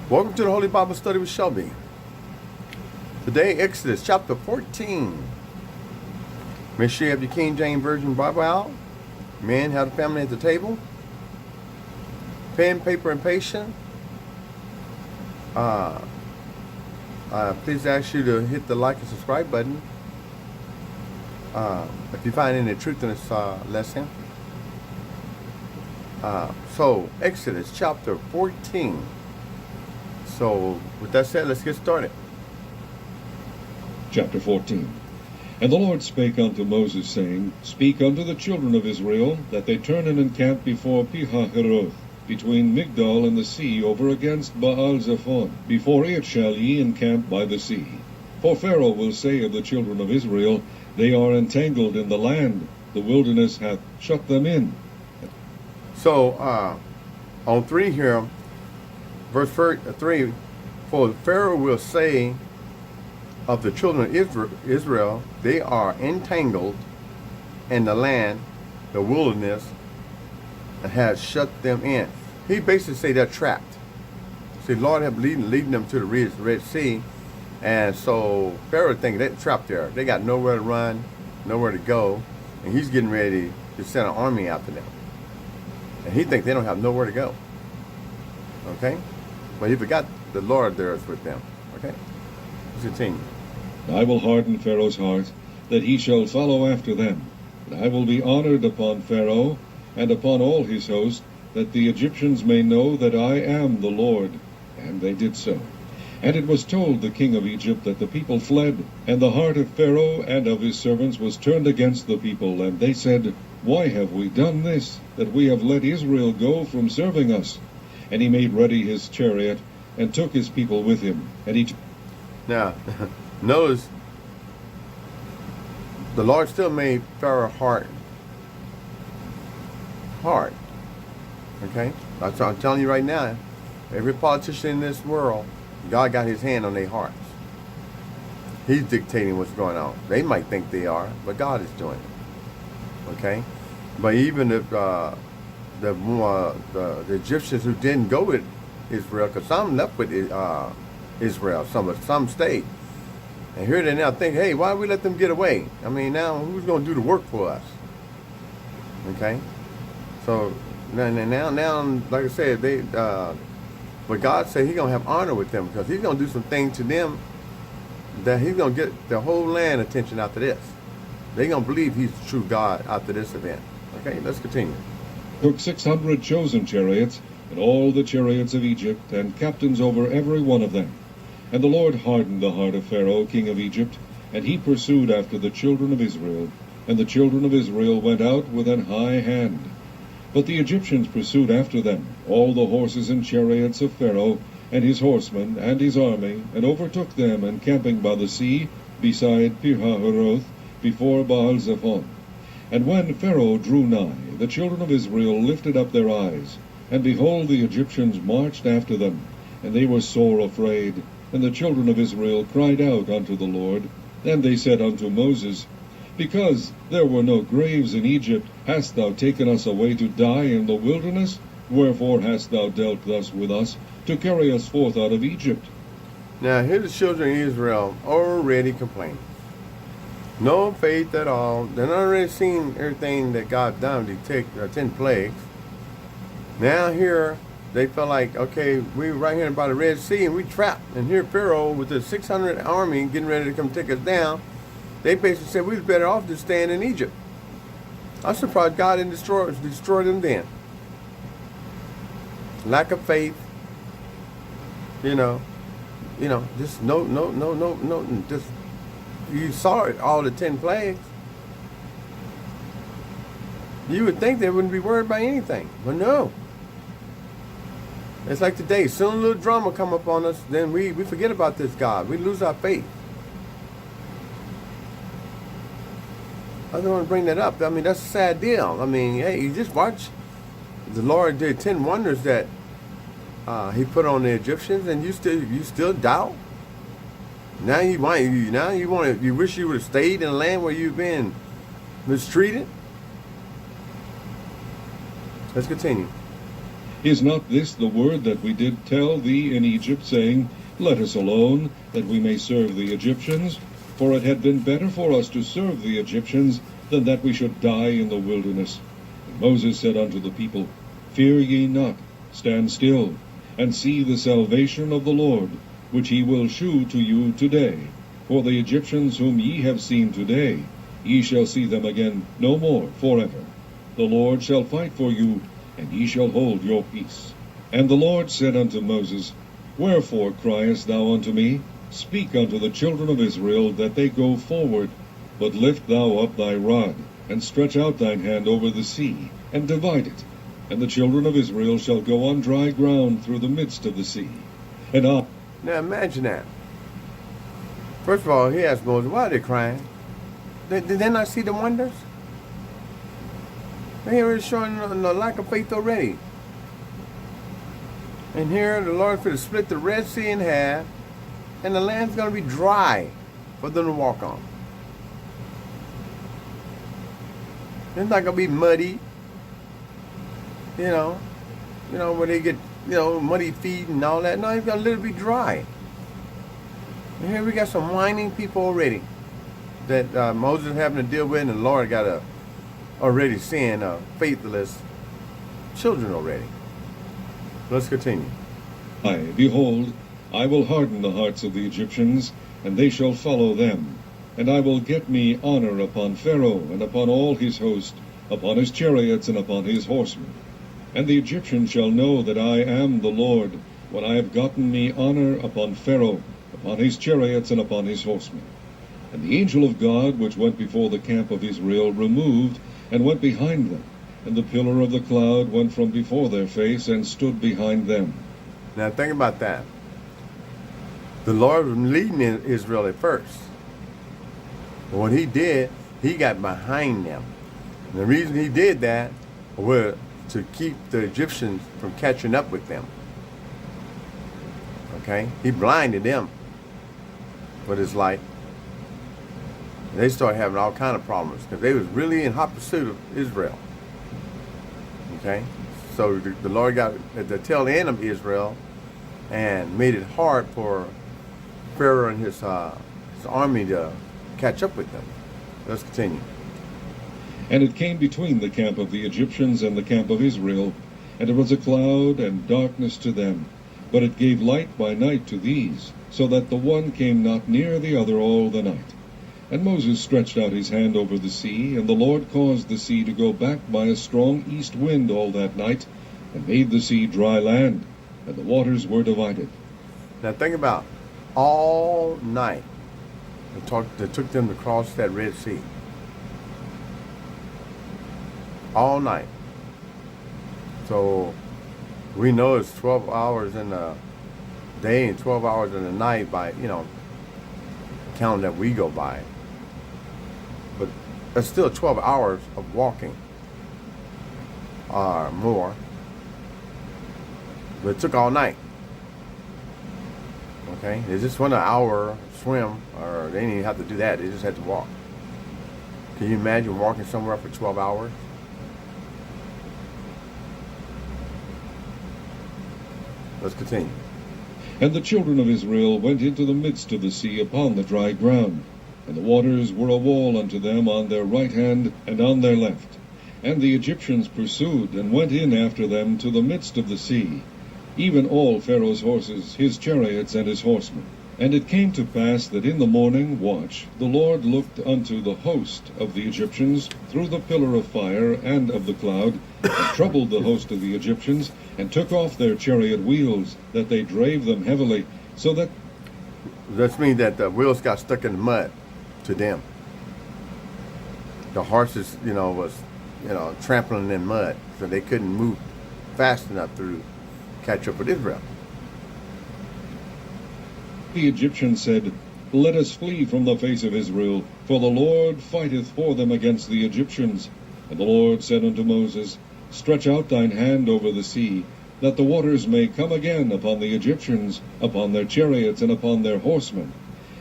Welcome to the Holy Bible Study with Shelby. Today, Exodus chapter 14. Make sure you have your King James Version Bible out. Men, have the family at the table. Pen, paper, and patience. Please ask you to hit the like and subscribe button if you find any truth in this lesson. So, Exodus chapter 14. So, with that said, let's get started. Chapter 14. And the Lord spake unto Moses, saying, Speak unto the children of Israel, that they turn and encamp before Pi-hahiroth, between Migdol and the sea, over against Baal-zephon. Before it shall ye encamp by the sea. For Pharaoh will say of the children of Israel, They are entangled in the land, the wilderness hath shut them in. So, on 3 here, verse 3, for Pharaoh will say of the children of Israel, they are entangled in the land, the wilderness, and has shut them in. He basically say they're trapped. See, Lord have leading them to the Red Sea, and so Pharaoh thinking they're trapped there. They got nowhere to run, nowhere to go, and he's getting ready to send an army after them. And he thinks they don't have nowhere to go. Okay? But he forgot the Lord there is with them. Okay? Let's continue. I will harden Pharaoh's heart, that he shall follow after them. And I will be honored upon Pharaoh, and upon all his host, that the Egyptians may know that I am the Lord. And they did so. And it was told the king of Egypt that the people fled, and the heart of Pharaoh and of his servants was turned against the people. And they said, Why have we done this, that we have let Israel go from serving us? And he made ready his chariot, and took his people with him. And he... Now, notice, the Lord still made Pharaoh's heart hard. Okay? That's what I'm telling you right now. Every politician in this world, God got his hand on their hearts. He's dictating what's going on. They might think they are, but God is doing it. Okay? But even if the Egyptians who didn't go with Israel, because some left with Israel, some stayed. And here they now think, hey, why we let them get away? I mean, now who's going to do the work for us? Okay? So now, like I said, but God said He's going to have honor with them, because He's going to do some things to them that He's going to get the whole land attention after this. They're going to believe He's the true God after this event. Okay, let's continue. Took 600 chosen chariots, and all the chariots of Egypt, and captains over every one of them. And the Lord hardened the heart of Pharaoh, king of Egypt, and he pursued after the children of Israel. And the children of Israel went out with an high hand. But the Egyptians pursued after them, all the horses and chariots of Pharaoh, and his horsemen, and his army, and overtook them, encamping by the sea, beside Pi-hahiroth, before Baal-zephon. And when Pharaoh drew nigh, the children of Israel lifted up their eyes, and behold, the Egyptians marched after them, and they were sore afraid. And the children of Israel cried out unto the Lord. And they said unto Moses, Because there were no graves in Egypt, hast thou taken us away to die in the wilderness? Wherefore hast thou dealt thus with us, to carry us forth out of Egypt? Now, here the children of Israel already complaining. No faith at all. They've already seen everything that God done to take 10 plagues. Now here, they felt like, okay, we were right here by the Red Sea and we trapped. And here Pharaoh with the 600 army getting ready to come take us down. They basically said we was better off just staying in Egypt. I'm surprised God didn't destroy them then. Lack of faith. Just no. Just you saw it, all the 10 plagues. You would think they wouldn't be worried about anything, but no. It's like today, soon a little drama come up on us, then we forget about this God. We lose our faith. I don't want to bring that up. I mean, that's a sad deal. I mean, hey, you just watch. The Lord did 10 wonders that He put on the Egyptians, and you still doubt. Now you wish you would have stayed in the land where you've been mistreated. Let's continue. Is not this the word that we did tell thee in Egypt, saying, Let us alone, that we may serve the Egyptians? For it had been better for us to serve the Egyptians, than that we should die in the wilderness. And Moses said unto the people, Fear ye not, stand still, and see the salvation of the Lord, which he will shew to you today. For the Egyptians whom ye have seen today, ye shall see them again no more forever. The Lord shall fight for you, and ye shall hold your peace. And the Lord said unto Moses, Wherefore criest thou unto me? Speak unto the children of Israel, that they go forward. But lift thou up thy rod, and stretch out thine hand over the sea, and divide it. And the children of Israel shall go on dry ground through the midst of the sea. And I... Now imagine that. First of all, he asked Moses, why are they crying? Did they not see the wonders? They were showing the lack of faith already. And here the Lord could have split the Red Sea in half, and the land's going to be dry for them to walk on. It's not going to be muddy. You know, where they get, muddy feet and all that. No, it's going to literally be dry. And here we got some whining people already that Moses is having to deal with, and the Lord got already seeing faithless children already. Let's continue. Behold, I will harden the hearts of the Egyptians, and they shall follow them. And I will get me honor upon Pharaoh, and upon all his host, upon his chariots, and upon his horsemen. And the Egyptians shall know that I am the Lord, when I have gotten me honor upon Pharaoh, upon his chariots, and upon his horsemen. And the angel of God, which went before the camp of Israel, removed, and went behind them. And the pillar of the cloud went from before their face, and stood behind them. Now think about that. The Lord was leading Israel at first. But what he did, he got behind them. And the reason he did that was to keep the Egyptians from catching up with them. Okay? He blinded them with his light. And they started having all kind of problems because they was really in hot pursuit of Israel. Okay? So the Lord got at the tail end of Israel and made it hard for Pharaoh and his army to catch up with them. Let's continue. And it came between the camp of the Egyptians and the camp of Israel, and it was a cloud and darkness to them. But it gave light by night to these, so that the one came not near the other all the night. And Moses stretched out his hand over the sea, and the Lord caused the sea to go back by a strong east wind all that night, and made the sea dry land, and the waters were divided. Now think about all night it took them to cross that Red Sea. All night. So we know it's 12 hours in the day and 12 hours in the night by, count that we go by. But that's still 12 hours of walking or more. But it took all night. Okay? They just went an hour swim, or they didn't even have to do that. They just had to walk. Can you imagine walking somewhere for 12 hours? Let's continue. And the children of Israel went into the midst of the sea upon the dry ground, and the waters were a wall unto them on their right hand and on their left. And the Egyptians pursued, and went in after them to the midst of the sea, even all Pharaoh's horses, his chariots, and his horsemen. And it came to pass that in the morning watch the Lord looked unto the host of the Egyptians through the pillar of fire and of the cloud, and troubled the host of the Egyptians, and took off their chariot wheels, that they drave them heavily, so that... That means that the wheels got stuck in the mud to them. The horses, was, trampling in mud, so they couldn't move fast enough to catch up with Israel. The Egyptians said, Let us flee from the face of Israel, for the Lord fighteth for them against the Egyptians. And the Lord said unto Moses, Stretch out thine hand over the sea, that the waters may come again upon the Egyptians, upon their chariots, and upon their horsemen.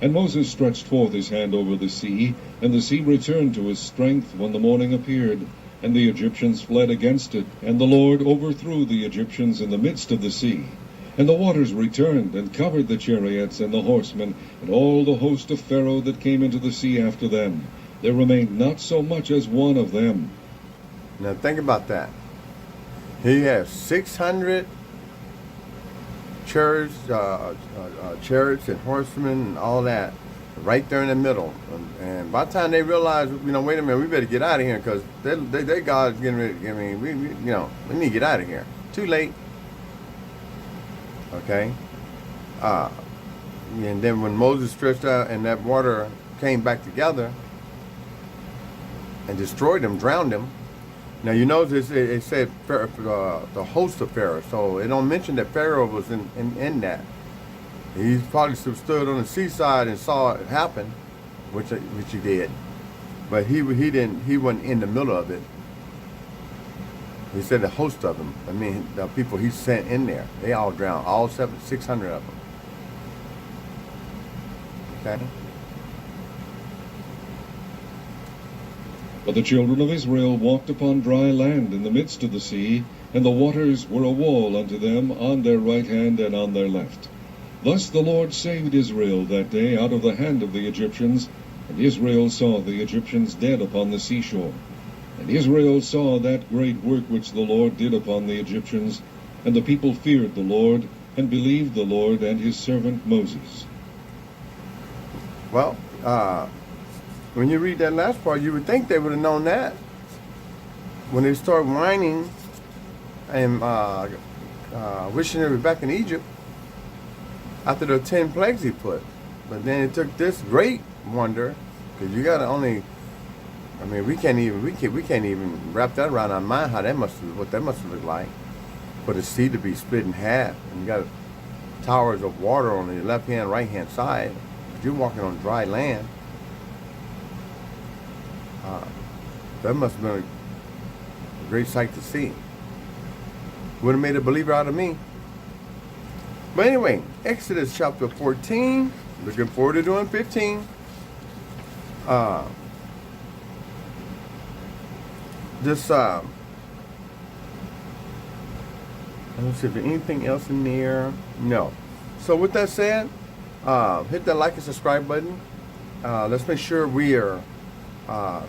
And Moses stretched forth his hand over the sea, and the sea returned to his strength when the morning appeared. And the Egyptians fled against it, and the Lord overthrew the Egyptians in the midst of the sea. And the waters returned, and covered the chariots and the horsemen, and all the host of Pharaoh that came into the sea after them. There remained not so much as one of them. Now think about that. He has 600 chariots, chariots and horsemen and all that, right there in the middle. And by the time they realize, wait a minute, we better get out of here because their God's getting ready. We need to get out of here. Too late. Okay. And then when Moses stretched out and that water came back together and destroyed them, drowned them. Now you notice it said the host of Pharaoh, so it don't mention that Pharaoh was in that. He probably stood on the seaside and saw it happen, which he did, but he didn't. He wasn't in the middle of it. He said the host of them. I mean, the people he sent in there, they all drowned, all 600 of them. Okay. But the children of Israel walked upon dry land in the midst of the sea, and the waters were a wall unto them on their right hand and on their left. Thus the Lord saved Israel that day out of the hand of the Egyptians, and Israel saw the Egyptians dead upon the seashore. And Israel saw that great work which the Lord did upon the Egyptians, and the people feared the Lord, and believed the Lord and his servant Moses. Well, when you read that last part, you would think they would have known that. When they start whining and wishing they were back in Egypt after the 10 plagues he put. But then it took this great wonder, because you got to only, we can't even wrap that around our mind what that must have looked like. For the sea to be split in half, and you got towers of water on the left hand, right hand side. You're walking on dry land. That must have been a great sight to see. Would have made a believer out of me. But anyway, Exodus chapter 14. Looking forward to doing 15. Let me see if there's anything else in there. No. So with that said, hit that like and subscribe button. Let's make sure we are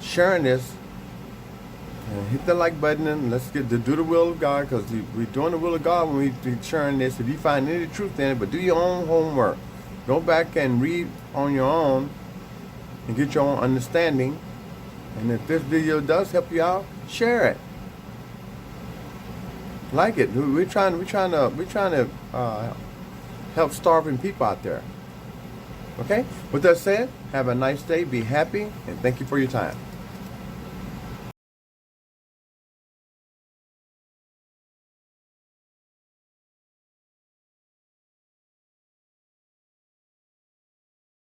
sharing this. And hit the like button and let's get to do the will of God, because we're doing the will of God when we're sharing this. If you find any truth in it, but do your own homework. Go back and read on your own and get your own understanding. And if this video does help you out, share it. Like it. We're trying to help starving people out there. Okay? With that said, have a nice day, be happy, and thank you for your time.